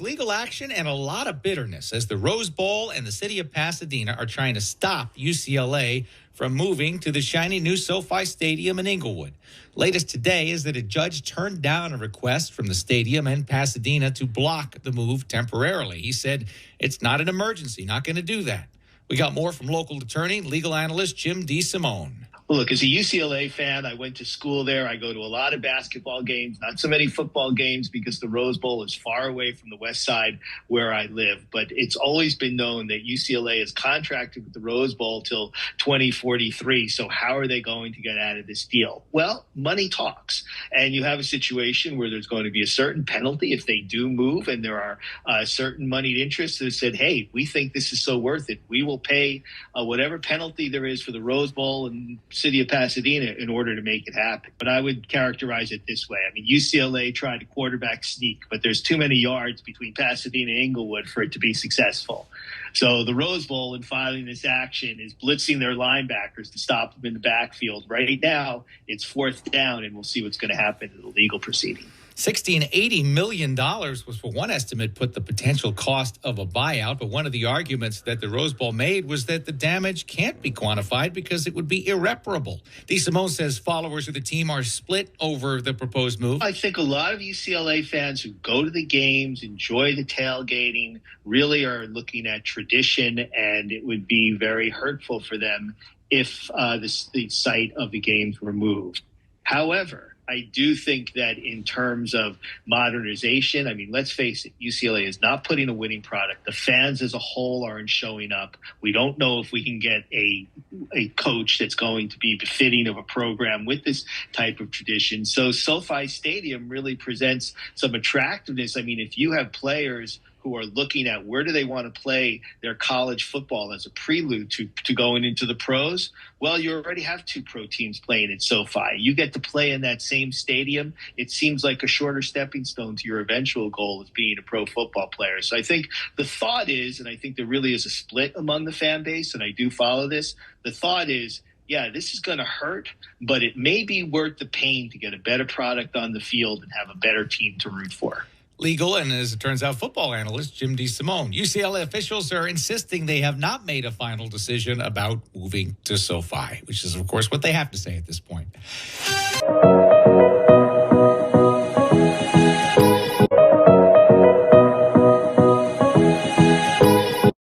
legal action and a lot of bitterness as the Rose Bowl and the city of Pasadena are trying to stop UCLA from moving to the shiny new SoFi Stadium in Inglewood. Latest today is that a judge turned down a request from the stadium and Pasadena to block the move temporarily. He said it's not an emergency, not going to do that. We got more from local attorney, legal analyst Jim DeSimone. Well, look, as a UCLA fan, I went to school there. I go to a lot of basketball games, not so many football games because the Rose Bowl is far away from the west side where I live. But it's always been known that UCLA is contracted with the Rose Bowl till 2043. So how are they going to get out of this deal? Well, money talks. And you have a situation where there's going to be a certain penalty if they do move. And there are certain moneyed interests that said, hey, we think this is so worth it. We will pay whatever penalty there is for the Rose Bowl and city of Pasadena in order to make it happen. But I would characterize it this way. I mean, UCLA tried to quarterback sneak, but there's too many yards between Pasadena and Inglewood for it to be successful. So the Rose Bowl, in filing this action, is blitzing their linebackers to stop them in the backfield. Right now, it's fourth down, and we'll see what's going to happen in the legal proceeding. $80 million was, for one estimate, put the potential cost of a buyout. But one of the arguments that the Rose Bowl made was that the damage can't be quantified because it would be irreparable. DeSimone says followers of the team are split over the proposed move. I think a lot of UCLA fans who go to the games, enjoy the tailgating, really are looking at tradition, and it would be very hurtful for them if the site of the games were moved. However, I do think that in terms of modernization, I mean, let's face it, UCLA is not putting a winning product. The fans as a whole aren't showing up. We don't know if we can get a coach that's going to be befitting of a program with this type of tradition. So SoFi Stadium really presents some attractiveness. I mean, if you have players who are looking at where do they want to play their college football as a prelude to going into the pros, well, you already have two pro teams playing at SoFi. You get to play in that same stadium. It seems like a shorter stepping stone to your eventual goal of being a pro football player. So I think the thought is, and I think there really is a split among the fan base, and I do follow this, the thought is, yeah, this is going to hurt, but it may be worth the pain to get a better product on the field and have a better team to root for. Legal and, as it turns out, football analyst Jim DeSimone. UCLA officials are insisting they have not made a final decision about moving to SoFi, which is, of course, what they have to say at this point.